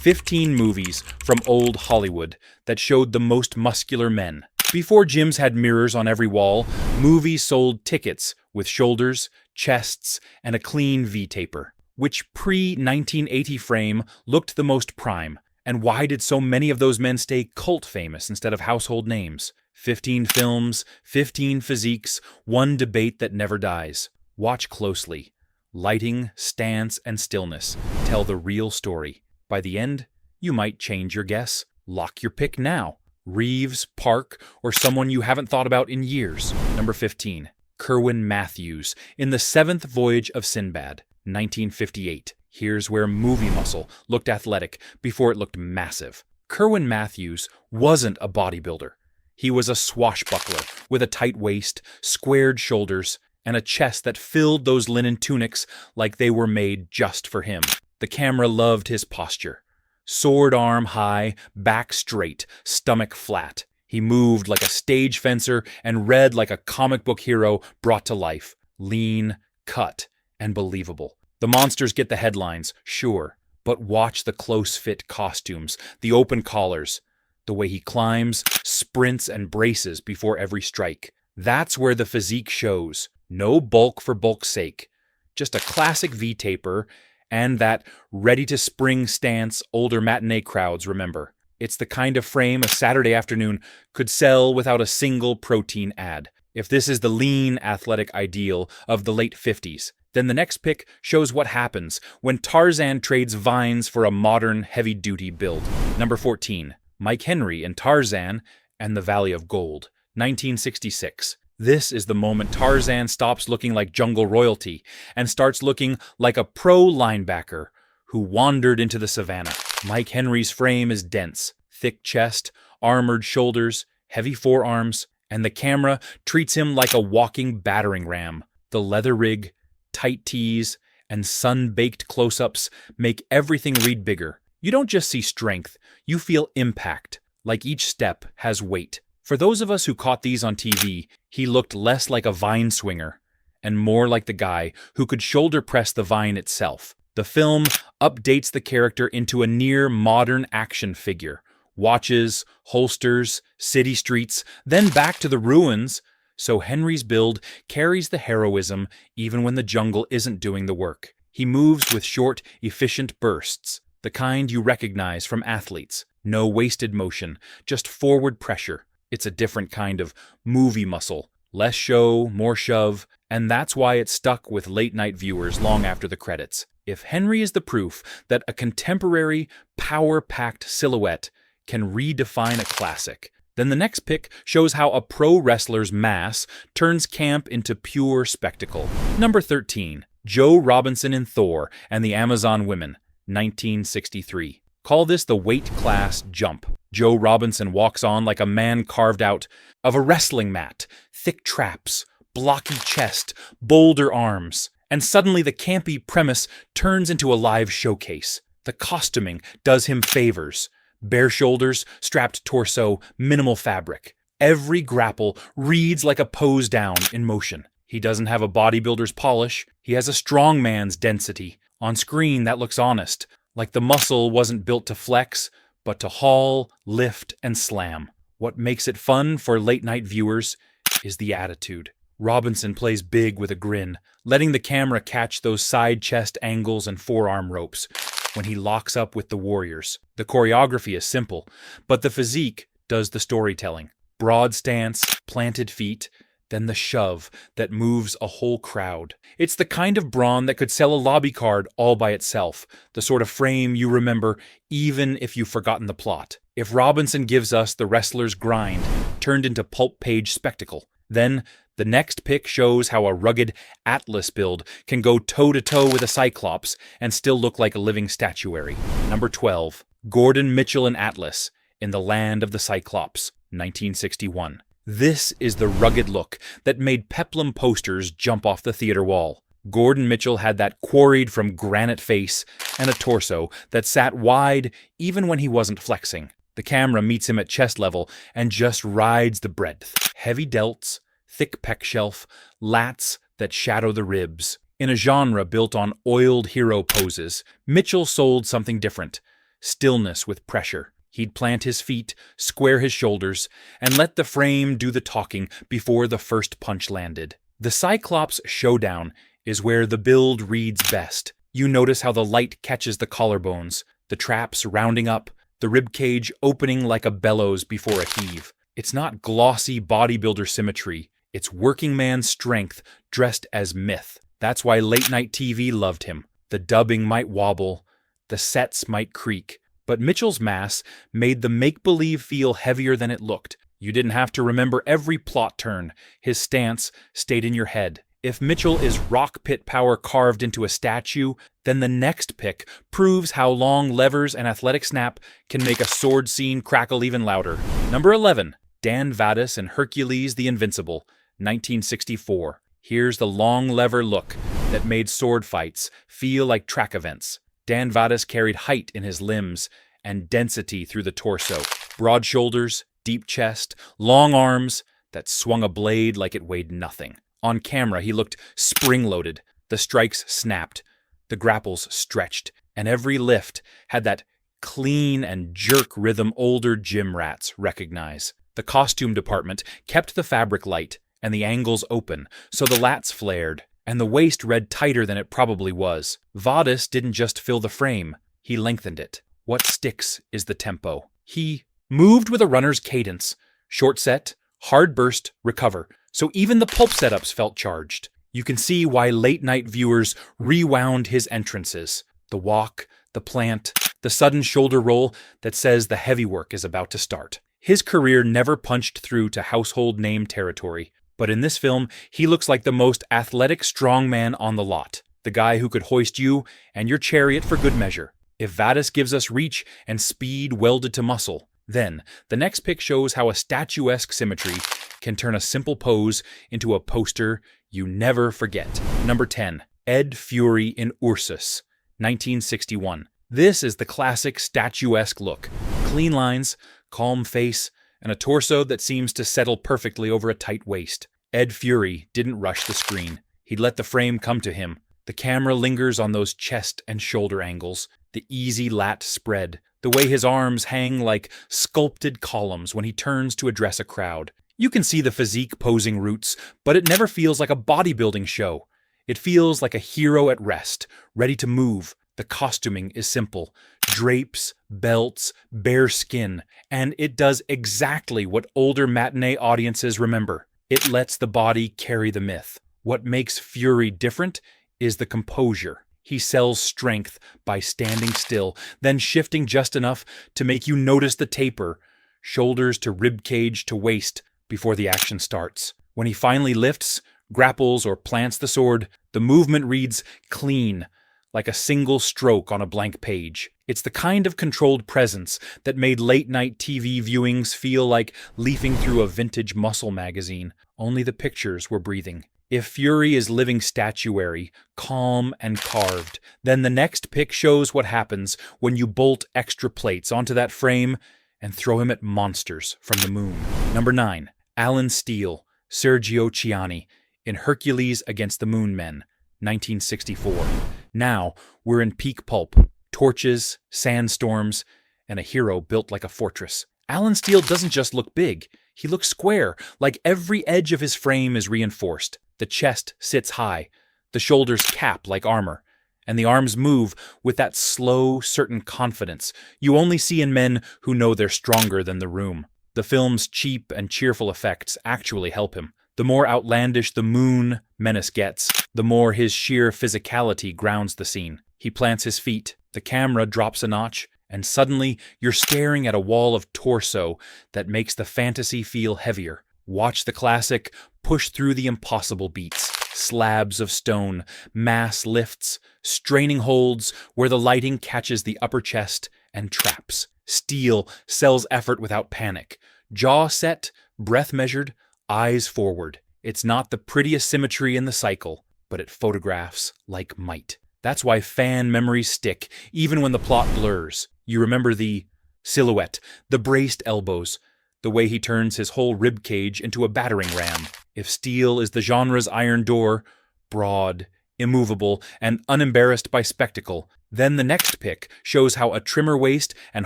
15 movies from old Hollywood that showed the most muscular men. Before gyms had mirrors on every wall, movies sold tickets with shoulders, chests, and a clean V-taper. Which pre-1980 frame looked the most prime? And why did so many of those men stay cult famous instead of household names? 15 films, 15 physiques, one debate that never dies. Watch closely. Lighting, stance, and stillness tell the real story. By the end, you might change your guess. Lock your pick now. Reeves, Park, or someone you haven't thought about in years. Number 15. Kerwin Matthews in the 7th Voyage of Sinbad, 1958. Here's where movie muscle looked athletic before it looked massive. Kerwin Matthews wasn't a bodybuilder. He was a swashbuckler with a tight waist, squared shoulders, and a chest that filled those linen tunics like they were made just for him. The camera loved his posture. Sword arm high, back straight, stomach flat. He moved like a stage fencer and read like a comic book hero brought to life. Lean, cut, and believable. The monsters get the headlines, sure, but watch the close-fit costumes, the open collars, the way he climbs, sprints, and braces before every strike. That's where the physique shows. No bulk for bulk's sake. Just a classic V-taper and that ready-to-spring stance older matinee crowds remember. It's the kind of frame a Saturday afternoon could sell without a single protein ad. If this is the lean, athletic ideal of the late 50s, then the next pick shows what happens when Tarzan trades vines for a modern, heavy-duty build. Number 14. Mike Henry in Tarzan and the Valley of Gold, 1966. This is the moment Tarzan stops looking like jungle royalty and starts looking like a pro linebacker who wandered into the savannah. Mike Henry's frame is dense, thick chest, armored shoulders, heavy forearms, and the camera treats him like a walking battering ram. The leather rig, tight tees, and sun-baked close-ups make everything read bigger. You don't just see strength, you feel impact, like each step has weight. For those of us who caught these on TV, he looked less like a vine swinger and more like the guy who could shoulder press the vine itself. The film updates the character into a near-modern action figure. Watches, holsters, city streets, then back to the ruins. So Henry's build carries the heroism even when the jungle isn't doing the work. He moves with short, efficient bursts, the kind you recognize from athletes. No wasted motion, just forward pressure. It's a different kind of movie muscle. Less show, more shove, and that's why it stuck with late-night viewers long after the credits. If Henry is the proof that a contemporary, power-packed silhouette can redefine a classic, then the next pick shows how a pro wrestler's mass turns camp into pure spectacle. Number 13. Joe Robinson in Thor and the Amazon Women, 1963. Call this the weight class jump. Joe Robinson walks on like a man carved out of a wrestling mat, thick traps, blocky chest, boulder arms, and suddenly the campy premise turns into a live showcase. The costuming does him favors. Bare shoulders, strapped torso, minimal fabric. Every grapple reads like a pose down in motion. He doesn't have a bodybuilder's polish. He has a strongman's density. On screen, that looks honest, like the muscle wasn't built to flex, but to haul, lift, and slam. What makes it fun for late-night viewers is the attitude. Robinson plays big with a grin, letting the camera catch those side chest angles and forearm ropes when he locks up with the warriors. The choreography is simple, but the physique does the storytelling. Broad stance, planted feet, then the shove that moves a whole crowd. It's the kind of brawn that could sell a lobby card all by itself, the sort of frame you remember even if you've forgotten the plot. If Robinson gives us the wrestler's grind turned into pulp page spectacle, then the next pick shows how a rugged Atlas build can go toe-to-toe with a Cyclops and still look like a living statuary. Number 12. Gordon Mitchell and Atlas in the Land of the Cyclops, 1961. This is the rugged look that made peplum posters jump off the theater wall. Gordon Mitchell had that quarried from granite face and a torso that sat wide even when he wasn't flexing. The camera meets him at chest level and just rides the breadth. Heavy delts, thick pec shelf, lats that shadow the ribs. In a genre built on oiled hero poses, Mitchell sold something different. stillness with pressure. He'd plant his feet, square his shoulders, and let the frame do the talking before the first punch landed. The Cyclops showdown is where the build reads best. You notice how the light catches the collarbones, the traps rounding up, the ribcage opening like a bellows before a heave. It's not glossy bodybuilder symmetry, it's working man's strength dressed as myth. That's why late-night TV loved him. The dubbing might wobble, the sets might creak, but Mitchell's mass made the make-believe feel heavier than it looked. You didn't have to remember every plot turn. His stance stayed in your head. If Mitchell is rock pit power carved into a statue, then the next pick proves how long levers and athletic snap can make a sword scene crackle even louder. Number 11. Dan Vadis and Hercules the Invincible, 1964. Here's the long lever look that made sword fights feel like track events. Dan Vadis carried height in his limbs and density through the torso. Broad shoulders, deep chest, long arms that swung a blade like it weighed nothing. On camera, he looked spring-loaded. The strikes snapped, the grapples stretched, and every lift had that clean and jerk rhythm older gym rats recognize. The costume department kept the fabric light and the angles open, so the lats flared, and the waist read tighter than it probably was. Vadis didn't just fill the frame, he lengthened it. What sticks is the tempo. He moved with a runner's cadence. Short set, hard burst, recover. So even the pulp setups felt charged. You can see why late-night viewers rewound his entrances. The walk, the plant, the sudden shoulder roll that says the heavy work is about to start. His career never punched through to household name territory. But in this film, he looks like the most athletic strongman on the lot. The guy who could hoist you and your chariot for good measure. If Vadis gives us reach and speed welded to muscle, then the next pick shows how a statuesque symmetry can turn a simple pose into a poster you never forget. Number 10. Ed Fury in Ursus, 1961. This is the classic statuesque look. Clean lines, calm face, and a torso that seems to settle perfectly over a tight waist. Ed Fury didn't rush the screen. He'd let the frame come to him. The camera lingers on those chest and shoulder angles, the easy lat spread, the way his arms hang like sculpted columns when he turns to address a crowd. You can see the physique posing roots, but it never feels like a bodybuilding show. It feels like a hero at rest, ready to move. The costuming is simple. Drapes, belts, bare skin, and it does exactly what older matinee audiences remember. It lets the body carry the myth. What makes Fury different is the composure. He sells strength by standing still, then shifting just enough to make you notice the taper, shoulders to ribcage to waist, before the action starts. When he finally lifts, grapples, or plants the sword, the movement reads clean, like a single stroke on a blank page. It's the kind of controlled presence that made late-night TV viewings feel like leafing through a vintage muscle magazine. Only the pictures were breathing. If Fury is living statuary, calm and carved, then the next pick shows what happens when you bolt extra plates onto that frame and throw him at monsters from the moon. Number 9. Alan Steele, Sergio Ciani, in Hercules Against the Moon Men, 1964. Now we're in peak pulp. Torches, sandstorms, and a hero built like a fortress. Alan Steele doesn't just look big. He looks square, like every edge of his frame is reinforced. The chest sits high, the shoulders cap like armor, and the arms move with that slow, certain confidence you only see in men who know they're stronger than the room. The film's cheap and cheerful effects actually help him. The more outlandish the moon menace gets, the more his sheer physicality grounds the scene. He plants his feet, the camera drops a notch, and suddenly you're staring at a wall of torso that makes the fantasy feel heavier. Watch the classic push through the impossible beats. Slabs of stone, mass lifts, straining holds where the lighting catches the upper chest, and traps. Steele sells effort without panic. Jaw set, breath measured, eyes forward. It's not the prettiest symmetry in the cycle, but it photographs like might. That's why fan memories stick, even when the plot blurs. You remember the silhouette, the braced elbows, the way he turns his whole ribcage into a battering ram. If Steele is the genre's iron door, broad, immovable, and unembarrassed by spectacle, Then the next pic shows how a trimmer waist and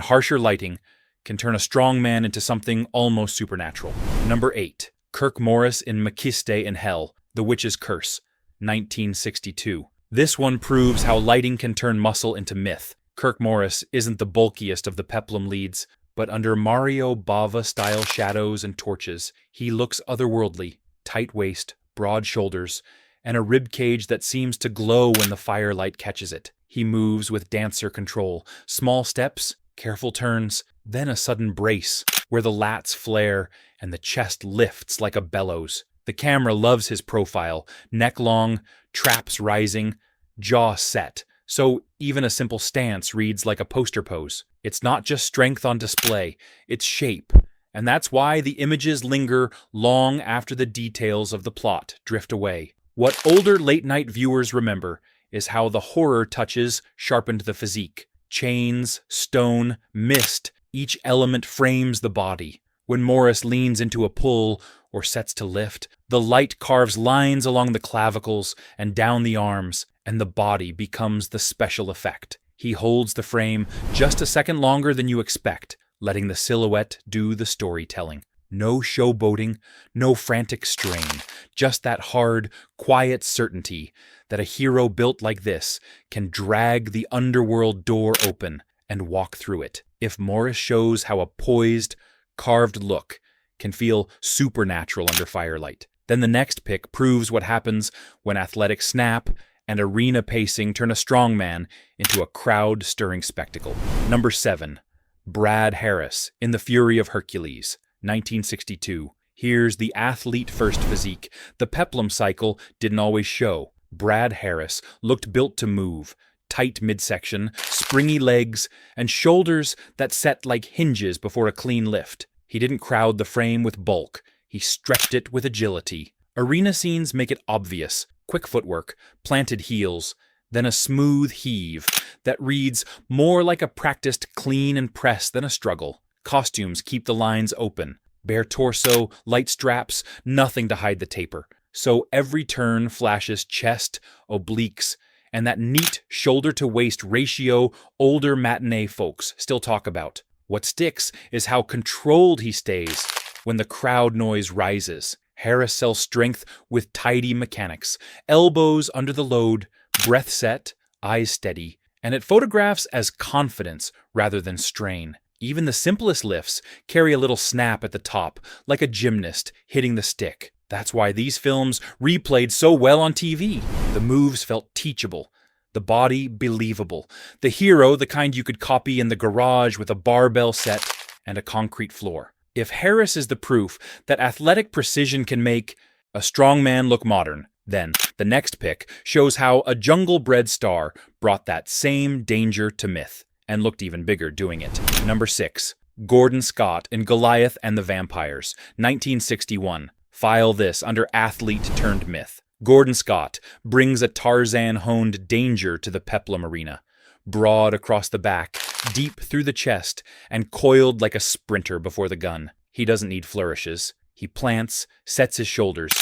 harsher lighting can turn a strong man into something almost supernatural. Number 8. Kirk Morris in Makiste in Hell, The Witch's Curse, 1962. This one proves how lighting can turn muscle into myth. Kirk Morris isn't the bulkiest of the peplum leads, but under Mario Bava-style shadows and torches, he looks otherworldly. Tight waist, broad shoulders, and a rib cage that seems to glow when the firelight catches it. He moves with dancer control, small steps, careful turns, then a sudden brace where the lats flare and the chest lifts like a bellows. The camera loves his profile, neck long, traps rising, jaw set, so even a simple stance reads like a poster pose. It's not just strength on display, it's shape, and that's why the images linger long after the details of the plot drift away. What older late-night viewers remember is how the horror touches sharpened the physique. Chains, stone, mist, each element frames the body. When Morris leans into a pull or sets to lift, the light carves lines along the clavicles and down the arms, and the body becomes the special effect. He holds the frame just a second longer than you expect, letting the silhouette do the storytelling. No showboating, no frantic strain, just that hard, quiet certainty that a hero built like this can drag the underworld door open and walk through it. If Morris shows how a poised, carved look can feel supernatural under firelight, then the next pic proves what happens when athletic snap and arena pacing turn a strongman into a crowd-stirring spectacle. Number 7. Brad Harris in The Fury of Hercules, 1962. Here's the athlete-first physique the peplum cycle didn't always show. Brad Harris looked built to move. Tight midsection, springy legs, and shoulders that set like hinges before a clean lift. He didn't crowd the frame with bulk. He stretched it with agility. Arena scenes make it obvious. Quick footwork, planted heels, then a smooth heave that reads more like a practiced clean and press than a struggle. Costumes keep the lines open. Bare torso, light straps, nothing to hide the taper. So every turn flashes chest, obliques, and that neat shoulder-to-waist ratio older matinee folks still talk about. What sticks is how controlled he stays when the crowd noise rises. Harris sells strength with tidy mechanics, elbows under the load, breath set, eyes steady, and it photographs as confidence rather than strain. Even the simplest lifts carry a little snap at the top, like a gymnast hitting the stick. That's why these films replayed so well on TV. The moves felt teachable, the body believable, the hero the kind you could copy in the garage with a barbell set and a concrete floor. If Harris is the proof that athletic precision can make a strong man look modern, then the next pic shows how a jungle-bred star brought that same danger to myth and looked even bigger doing it. Number 6. Gordon Scott in Goliath and the Vampires, 1961. File this under athlete-turned-myth. Gordon Scott brings a Tarzan-honed danger to the peplum arena. Broad across the back, deep through the chest, and coiled like a sprinter before the gun. He doesn't need flourishes. He plants, sets his shoulders,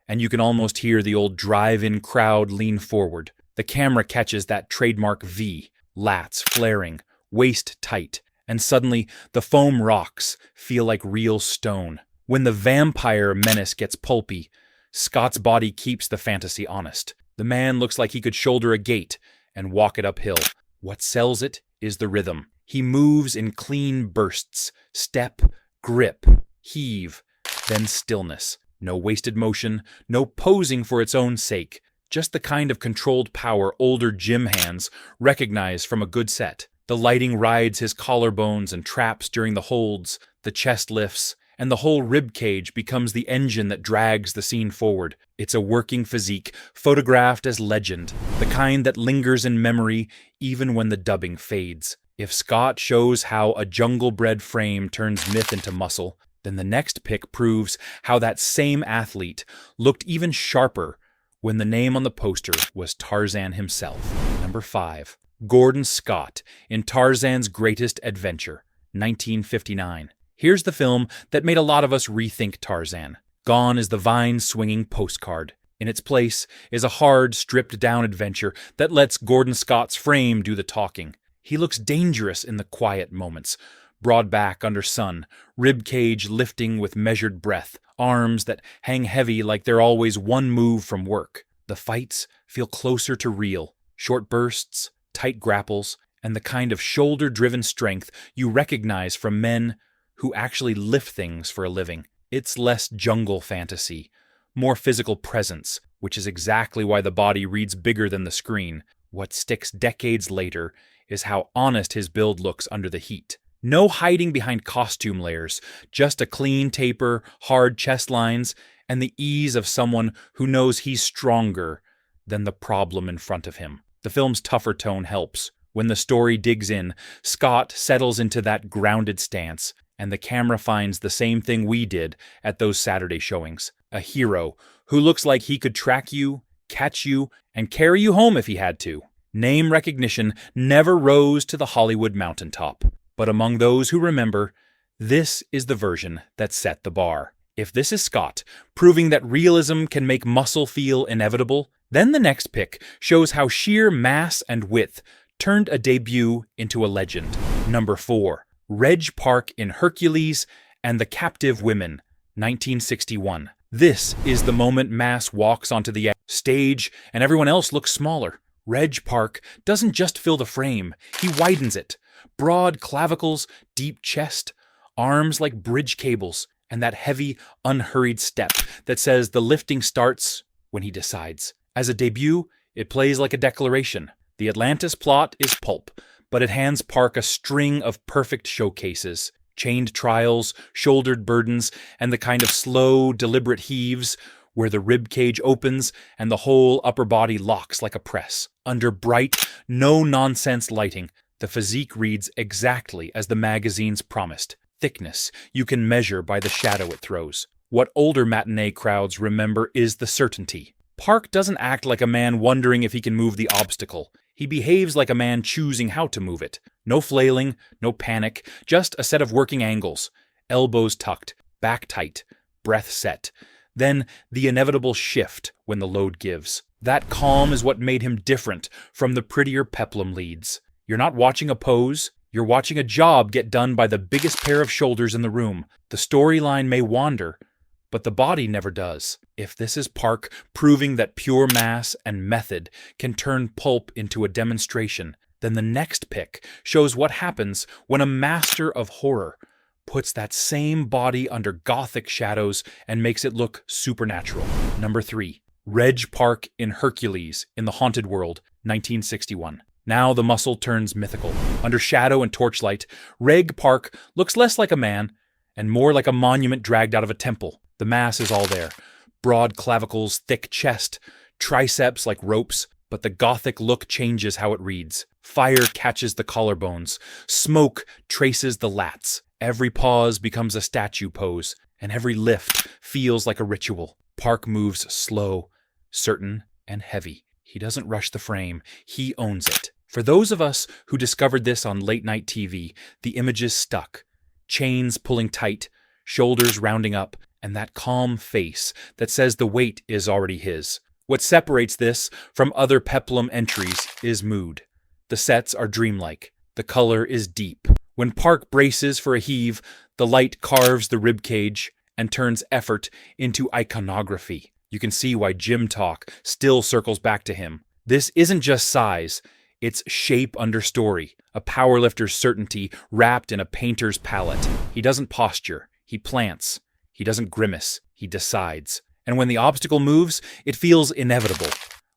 and you can almost hear the old drive-in crowd lean forward. The camera catches that trademark V, lats flaring, waist tight, and suddenly the foam rocks feel like real stone. When the vampire menace gets pulpy, Scott's body keeps the fantasy honest. The man looks like he could shoulder a gate and walk it uphill. What sells it is the rhythm. He moves in clean bursts, step, grip, heave, then stillness. No wasted motion, no posing for its own sake. Just the kind of controlled power older gym hands recognize from a good set. The lighting rides his collarbones and traps during the holds, the chest lifts, and the whole rib cage becomes the engine that drags the scene forward. It's a working physique, photographed as legend, the kind that lingers in memory even when the dubbing fades. If Scott shows how a jungle-bred frame turns myth into muscle, then the next pic proves how that same athlete looked even sharper when the name on the poster was Tarzan himself. Number 5. Gordon Scott in Tarzan's Greatest Adventure, 1959. Here's the film that made a lot of us rethink Tarzan. Gone is the vine-swinging postcard. In its place is a hard, stripped-down adventure that lets Gordon Scott's frame do the talking. He looks dangerous in the quiet moments. Broad back under sun, rib cage lifting with measured breath, arms that hang heavy like they're always one move from work. The fights feel closer to real. Short bursts, tight grapples, and the kind of shoulder-driven strength you recognize from men who actually lift things for a living. It's less jungle fantasy, more physical presence, which is exactly why the body reads bigger than the screen. What sticks decades later is how honest his build looks under the heat. No hiding behind costume layers, just a clean taper, hard chest lines, and the ease of someone who knows he's stronger than the problem in front of him. The film's tougher tone helps. When the story digs in, Scott settles into that grounded stance, and the camera finds the same thing we did at those Saturday showings. A hero who looks like he could track you, catch you, and carry you home if he had to. Name recognition never rose to the Hollywood mountaintop. But among those who remember, this is the version that set the bar. If this is Scott, proving that realism can make muscle feel inevitable, then the next pick shows how sheer mass and width turned a debut into a legend. Number 4. Reg Park in Hercules and the Captive Women, 1961. This is the moment mass walks onto the stage and everyone else looks smaller. Reg Park doesn't just fill the frame, he widens it. Broad clavicles, deep chest, arms like bridge cables, and that heavy, unhurried step that says the lifting starts when he decides. As a debut, it plays like a declaration. The Atlantis plot is pulp, but it hands Park a string of perfect showcases. Chained trials, shouldered burdens, and the kind of slow, deliberate heaves where the rib cage opens and the whole upper body locks like a press. Under bright, no-nonsense lighting, the physique reads exactly as the magazines promised. Thickness you can measure by the shadow it throws. What older matinee crowds remember is the certainty. Park doesn't act like a man wondering if he can move the obstacle. He behaves like a man choosing how to move it. No flailing, no panic, just a set of working angles. Elbows tucked, back tight, breath set. Then the inevitable shift when the load gives. That calm is what made him different from the prettier peplum leads. You're not watching a pose, you're watching a job get done by the biggest pair of shoulders in the room. The storyline may wander, but the body never does. If this is Park proving that pure mass and method can turn pulp into a demonstration, then the next pick shows what happens when a master of horror puts that same body under gothic shadows and makes it look supernatural. Number 3. Reg Park in Hercules in the Haunted World, 1961. Now the muscle turns mythical. Under shadow and torchlight, Reg Park looks less like a man and more like a monument dragged out of a temple. The mass is all there. Broad clavicles, thick chest, triceps like ropes, but the gothic look changes how it reads. Fire catches the collarbones. Smoke traces the lats. Every pause becomes a statue pose, and every lift feels like a ritual. Park moves slow, certain, and heavy. He doesn't rush the frame. He owns it. For those of us who discovered this on late-night TV, the images stuck. Chains pulling tight, shoulders rounding up, and that calm face that says the weight is already his. What separates this from other peplum entries is mood. The sets are dreamlike. The color is deep. When Park braces for a heave, the light carves the ribcage and turns effort into iconography. You can see why gym talk still circles back to him. This isn't just size, it's shape under story, a powerlifter's certainty wrapped in a painter's palette. He doesn't posture, he plants. He doesn't grimace, he decides. And when the obstacle moves, it feels inevitable,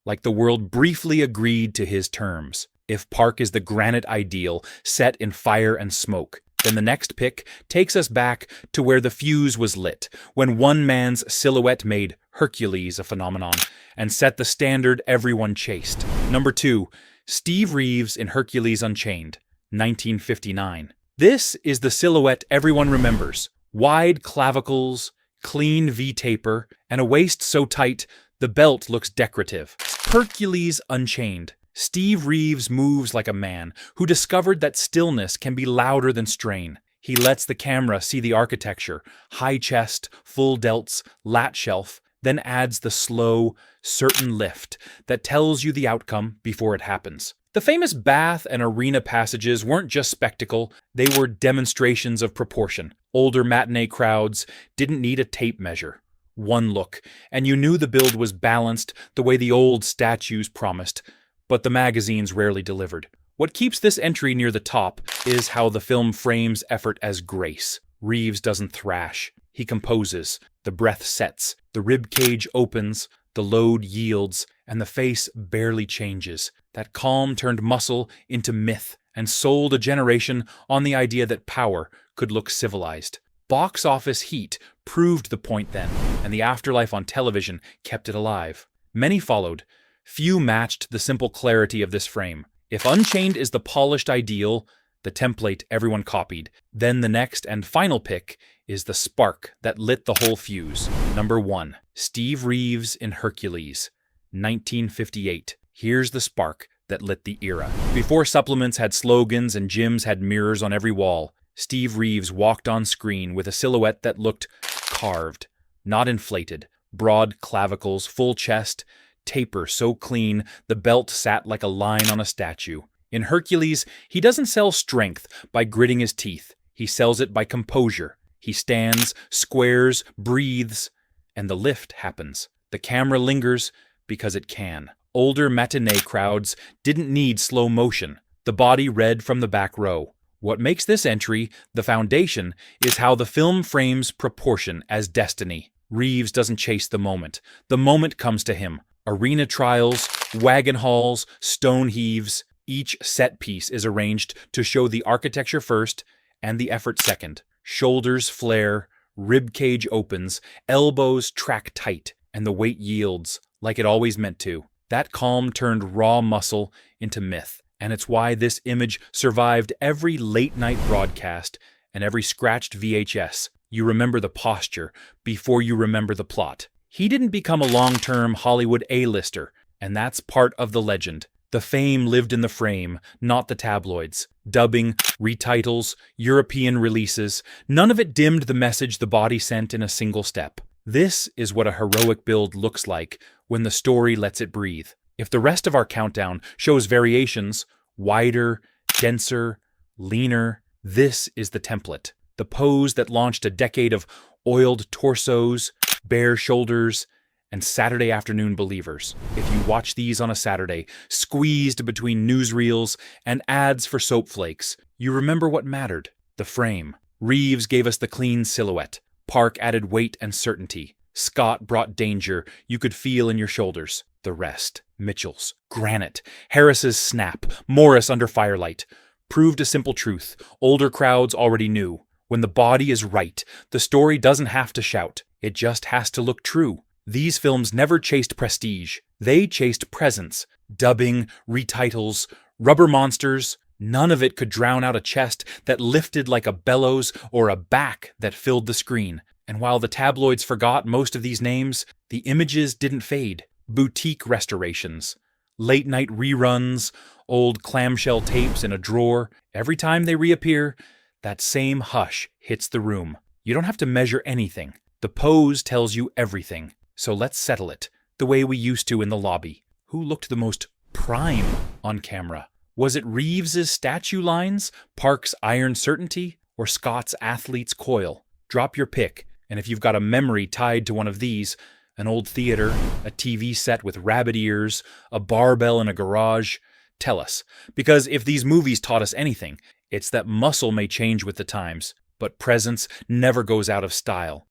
like the world briefly agreed to his terms. If Park is the granite ideal set in fire and smoke, then the next pick takes us back to where the fuse was lit, when one man's silhouette made Hercules a phenomenon and set the standard everyone chased. Number 2, Steve Reeves in Hercules Unchained, 1959. This is the silhouette everyone remembers. Wide clavicles, clean V-taper, and a waist so tight the belt looks decorative. Hercules Unchained. Steve Reeves moves like a man who discovered that stillness can be louder than strain. He lets the camera see the architecture, high chest, full delts, lat shelf, then adds the slow, certain lift that tells you the outcome before it happens. The famous bath and arena passages weren't just spectacle, they were demonstrations of proportion. Older matinee crowds didn't need a tape measure. One look, and you knew the build was balanced the way the old statues promised, but the magazines rarely delivered. What keeps this entry near the top is how the film frames effort as grace. Reeves doesn't thrash. He composes. The breath sets. The rib cage opens. The load yields. And the face barely changes. That calm turned muscle into myth and sold a generation on the idea that power could look civilized. Box office heat proved the point then, and the afterlife on television kept it alive. Many followed. Few matched the simple clarity of this frame. If Unchained is the polished ideal, the template everyone copied, then the next and final pick is the spark that lit the whole fuse. Number 1. Steve Reeves in Hercules, 1958. Here's the spark that lit the era. Before supplements had slogans and gyms had mirrors on every wall, Steve Reeves walked on screen with a silhouette that looked carved, not inflated. Broad clavicles, full chest, taper so clean the belt sat like a line on a statue. In Hercules, he doesn't sell strength by gritting his teeth. He sells it by composure. He stands, squares, breathes, and the lift happens. The camera lingers because it can. Older matinee crowds didn't need slow motion. The body read from the back row. What makes this entry the foundation is how the film frames proportion as destiny. Reeves doesn't chase the moment. The moment comes to him. Arena trials, wagon hauls, stone heaves. Each set piece is arranged to show the architecture first and the effort second. Shoulders flare, rib cage opens, elbows track tight, and the weight yields like it always meant to. That calm turned raw muscle into myth, and it's why this image survived every late-night broadcast and every scratched VHS. You remember the posture before you remember the plot. He didn't become a long-term Hollywood A-lister, and that's part of the legend. The fame lived in the frame, not the tabloids. Dubbing, retitles, European releases, none of it dimmed the message the body sent in a single step. This is what a heroic build looks like when the story lets it breathe. If the rest of our countdown shows variations, wider, denser, leaner, this is the template. The pose that launched a decade of oiled torsos, bare shoulders, and Saturday afternoon believers. If you watch these on a Saturday, squeezed between newsreels and ads for soap flakes, you remember what mattered, the frame. Reeves gave us the clean silhouette. Park added weight and certainty. Scott brought danger you could feel in your shoulders. The rest, Mitchell's, granite, Harris's snap, Morris under firelight, proved a simple truth older crowds already knew. When the body is right, the story doesn't have to shout. It just has to look true. These films never chased prestige. They chased presence. Dubbing, retitles, rubber monsters. None of it could drown out a chest that lifted like a bellows or a back that filled the screen. And while the tabloids forgot most of these names, the images didn't fade. Boutique restorations, late-night reruns, old clamshell tapes in a drawer. Every time they reappear, that same hush hits the room. You don't have to measure anything. The pose tells you everything. So let's settle it, the way we used to in the lobby. Who looked the most prime on camera? Was it Reeves's statue lines, Park's iron certainty, or Scott's athlete's coil? Drop your pick, and if you've got a memory tied to one of these, an old theater, a TV set with rabbit ears, a barbell in a garage, tell us. Because if these movies taught us anything, it's that muscle may change with the times, but presence never goes out of style.